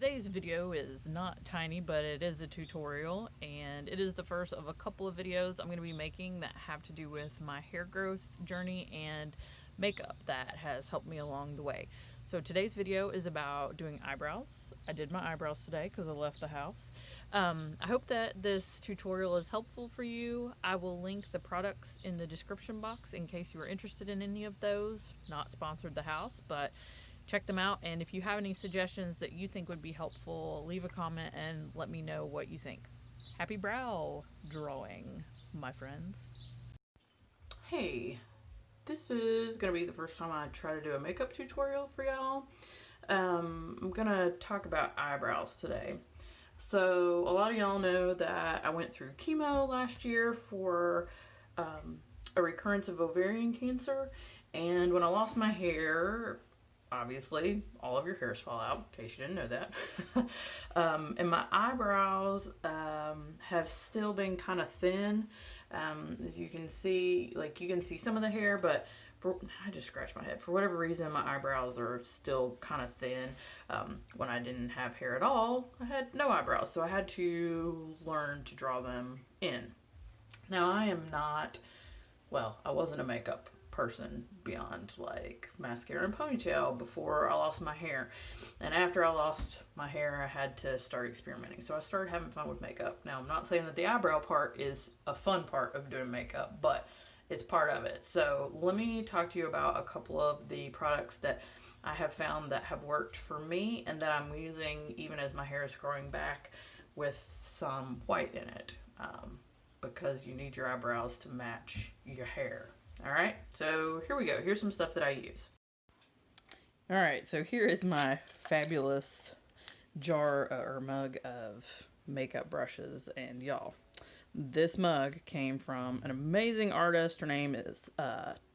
Today's video is not tiny, but it is a tutorial, and it is the first of a couple of videos I'm going to be making that have to do with my hair growth journey and makeup that has helped me along the way. So today's video is about doing eyebrows. I did my eyebrows today because I left the house. I hope that this tutorial is helpful for you. I will link the products in the description box in case you are interested in any of those. Not sponsored the house, but check them out, and if you have any suggestions that you think would be helpful, leave a comment and let me know what you think. Happy brow drawing, my friends. Hey, this is gonna be the first time I try to do a makeup tutorial for y'all. I'm gonna talk about eyebrows today. So a lot of y'all know that I went through chemo last year for a recurrence of ovarian cancer, and when I lost my hair, obviously all of your hairs fall out, in case you didn't know that. And my eyebrows have still been kind of thin. As you can see, like you can see some of the hair, but I just scratched my head. For whatever reason, my eyebrows are still kind of thin. When I didn't have hair at all, I had no eyebrows, so I had to learn to draw them in. Now, I am not, well, I wasn't a makeup person beyond like mascara and ponytail before I lost my hair, and after I lost my hair I had to start experimenting, so I started having fun with makeup. Now, I'm not saying that the eyebrow part is a fun part of doing makeup, but it's part of it. So let me talk to you about a couple of the products that I have found that have worked for me and that I'm using even as my hair is growing back with some white in it, because you need your eyebrows to match your hair. All right, so here we go. Here's some stuff that I use. All right, so here is my fabulous jar or mug of makeup brushes, and y'all, this mug came from an amazing artist. Her name is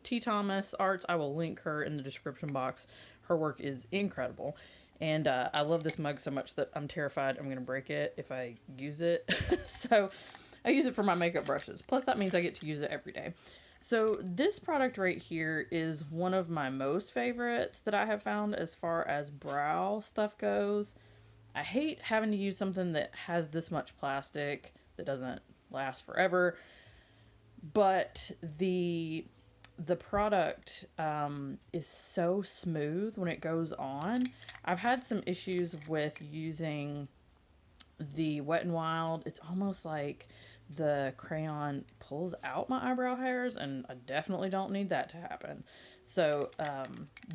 T. Thomas Arts. I will link her in the description box. Her work is incredible, and I love this mug so much that I'm terrified I'm gonna break it if I use it. So I use it for my makeup brushes. Plus, that means I get to use it every day. So this product right here is one of my most favorites that I have found as far as brow stuff goes. I hate having to use something that has this much plastic that doesn't last forever, but the product is so smooth when it goes on. I've had some issues with using the Wet n Wild. It's almost like the crayon pulls out my eyebrow hairs, and I definitely don't need that to happen. So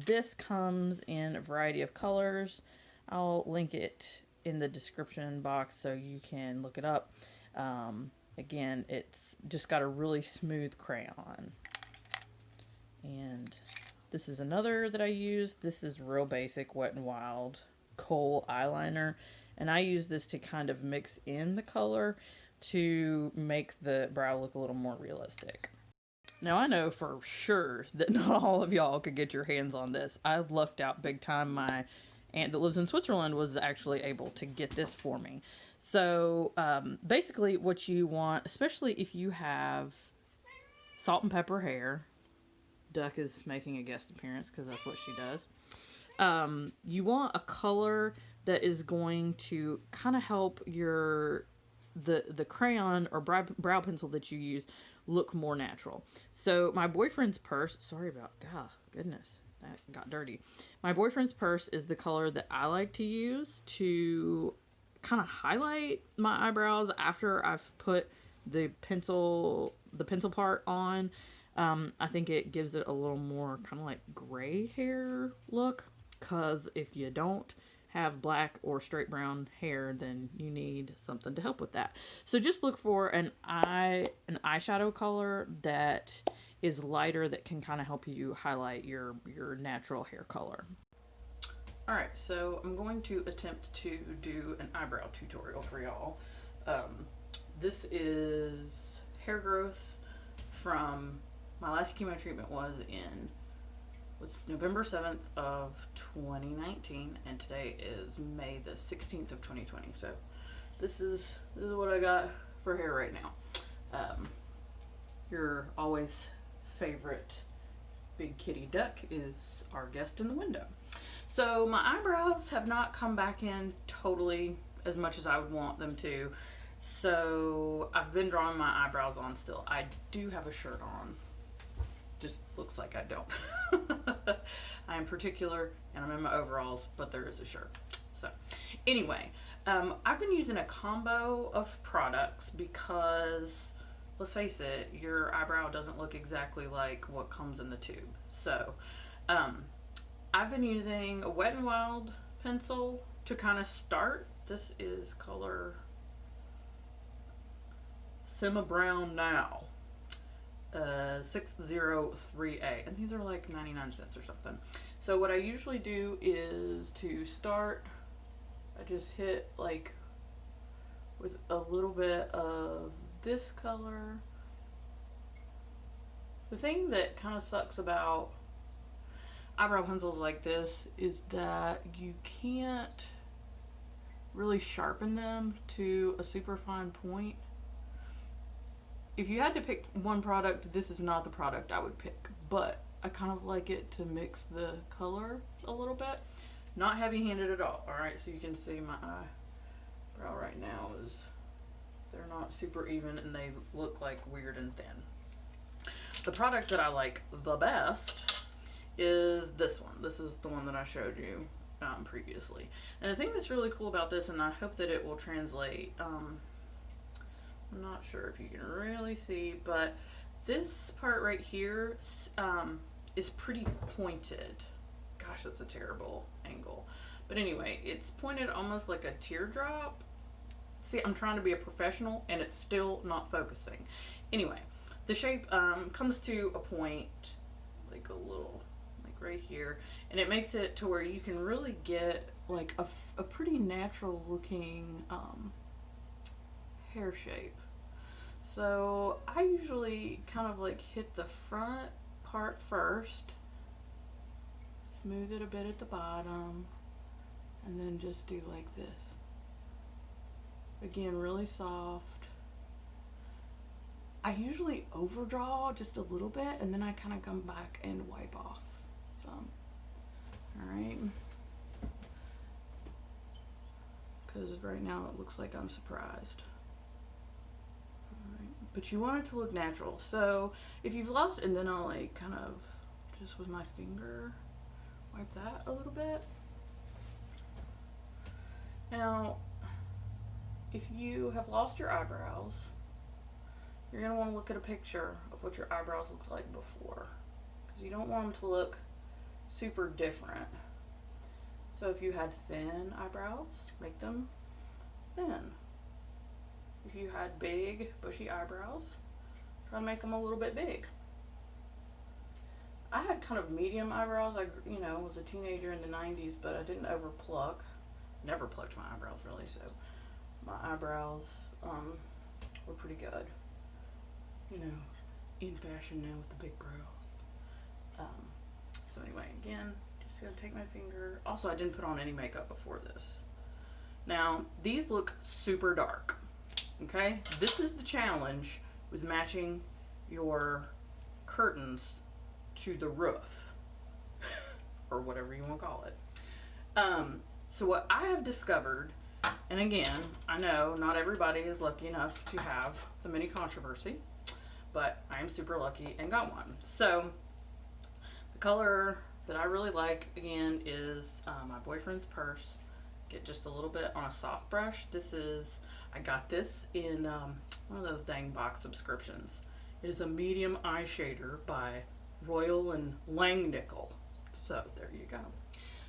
this comes in a variety of colors. I'll link it in the description box so you can look it up. Again, it's just got a really smooth crayon. And this is another that I use. This is real basic Wet n Wild Kohl eyeliner, and I use this to kind of mix in the color to make the brow look a little more realistic. Now, I know for sure that not all of y'all could get your hands on this. I lucked out big time. My aunt that lives in Switzerland was actually able to get this for me. So basically what you want, especially if you have salt and pepper hair, Duck is making a guest appearance because that's what she does. You want a color that is going to kind of help your the crayon or brow pencil that you use look more natural. So my boyfriend's purse, sorry about, goodness, that got dirty. My boyfriend's purse is the color that I like to use to kind of highlight my eyebrows after I've put the pencil part on. I think it gives it a little more kind of like gray hair look, because if you don't have black or straight brown hair, then you need something to help with that. So just look for an eyeshadow color that is lighter, that can kind of help you highlight your natural hair color. Alright, so I'm going to attempt to do an eyebrow tutorial for y'all. This is hair growth from my last chemo treatment was November 7th of 2019, and today is May the 16th of 2020. So this is what I got for hair right now. Your always favorite big kitty Duck is our guest in the window. So my eyebrows have not come back in totally as much as I would want them to. So I've been drawing my eyebrows on still. I do have a shirt on. Just looks like I don't. I am particular and I'm in my overalls, but there is a shirt. So anyway, I've been using a combo of products because, let's face it, your eyebrow doesn't look exactly like what comes in the tube. So I've been using a Wet n Wild pencil to kind of start. This is color Simma Brown Now, 603A, and these are like 99 cents or something. So what I usually do is to start, I just hit like with a little bit of this color. The thing that kind of sucks about eyebrow pencils like this is that you can't really sharpen them to a super fine point. If you had to pick one product, this is not the product I would pick, but I kind of like it to mix the color a little bit. Not heavy-handed at all. Alright, so you can see my eyebrow right now is, they're not super even and they look like weird and thin. The product that I like the best is this one. This is the one that I showed you previously. And the thing that's really cool about this, and I hope that it will translate, I'm not sure if you can really see, but this part right here is pretty pointed. Gosh, that's a terrible angle. But anyway, it's pointed almost like a teardrop. See, I'm trying to be a professional and it's still not focusing. Anyway, the shape comes to a point, like a little, like right here, and it makes it to where you can really get like a pretty natural looking hair shape. So I usually kind of like hit the front part first, smooth it a bit at the bottom, and then just do like this. Again, really soft. I usually overdraw just a little bit and then I kind of come back and wipe off some. Alright. Because right now it looks like I'm surprised. Alright. But you want it to look natural. So if you've lost, and then I'll like kind of just with my finger wipe that a little bit. Now, if you have lost your eyebrows, you're going to want to look at a picture of what your eyebrows looked like before, because you don't want them to look super different. So if you had thin eyebrows, make them thin. If you had big, bushy eyebrows, try to make them a little bit big. I had kind of medium eyebrows. I, was a teenager in the 90s, but I didn't over-pluck. Never plucked my eyebrows, really, so my eyebrows were pretty good. In fashion now with the big brows. So anyway, again, just gonna take my finger. Also, I didn't put on any makeup before this. Now, these look super dark, okay? This is the challenge with matching your curtains to the roof, or whatever you want to call it. So what I have discovered, and again, I know not everybody is lucky enough to have the mini controversy, but I am super lucky and got one. So the color that I really like, again, is my boyfriend's purse. Get just a little bit on a soft brush. I got this in one of those dang box subscriptions. It is a medium eye shader by Royal and Langnickel. So there you go.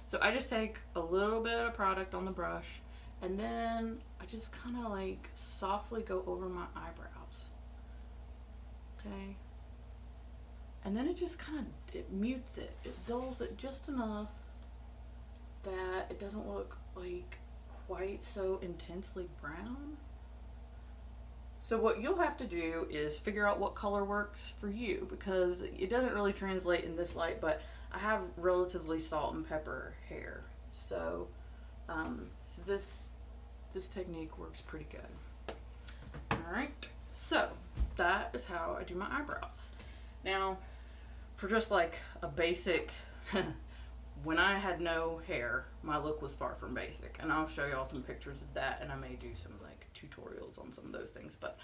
So I just take a little bit of product on the brush, and then I just kind of like softly go over my eyebrows. Okay. And then it just kind of, it mutes it. It dulls it just enough that it doesn't look like quite so intensely brown. So what you'll have to do is figure out what color works for you, because it doesn't really translate in this light, but I have relatively salt and pepper hair. So, so this technique works pretty good. Alright, so that is how I do my eyebrows. Now, for just like a basic when I had no hair, my look was far from basic, and I'll show y'all some pictures of that, and I may do some like tutorials on some of those things. But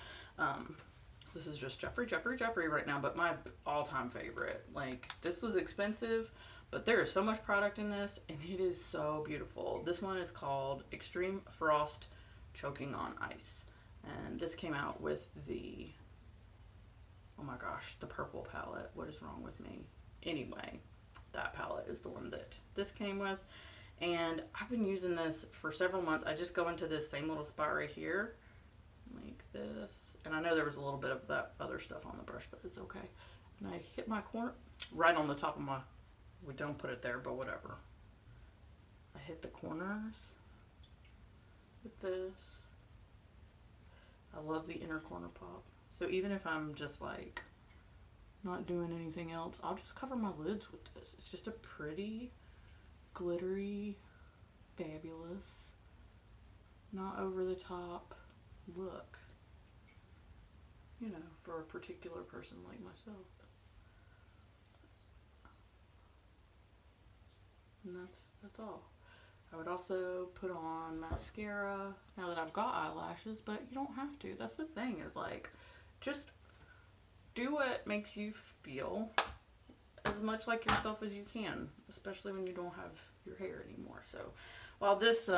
this is just Jeffree right now, but my all-time favorite. Like, this was expensive, but there is so much product in this, and it is so beautiful. This one is called Extreme Frost Choking on Ice, and this came out with the, oh my gosh, the purple palette. What is wrong with me? Anyway, that palette is the one that this came with, and I've been using this for several months. I just go into this same little spot right here, like this, and I know there was a little bit of that other stuff on the brush, but it's okay. And I hit my corner right on the top of my, we don't put it there, but whatever. I hit the corners with this. I love the inner corner pop. So even if I'm just like not doing anything else, I'll just cover my lids with this. It's just a pretty, glittery, fabulous, not over the top look, you know, for a particular person like myself. And that's all. I would also put on mascara now that I've got eyelashes, but you don't have to. That's the thing, is like, just do what makes you feel as much like yourself as you can, especially when you don't have your hair anymore. So while this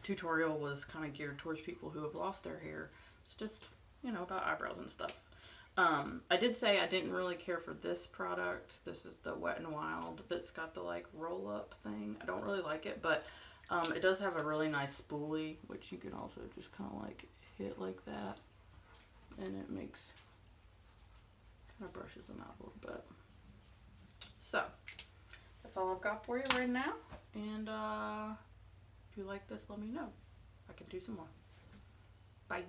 tutorial was kind of geared towards people who have lost their hair, it's just, you know, about eyebrows and stuff. I did say I didn't really care for this product. This is the Wet n Wild that's got the like roll up thing. I don't really like it, but it does have a really nice spoolie, which you can also just kind of like hit like that, and it makes, kind of brushes them out a little bit. So that's all I've got for you right now, and if you like this, let me know. I can do some more. Bye.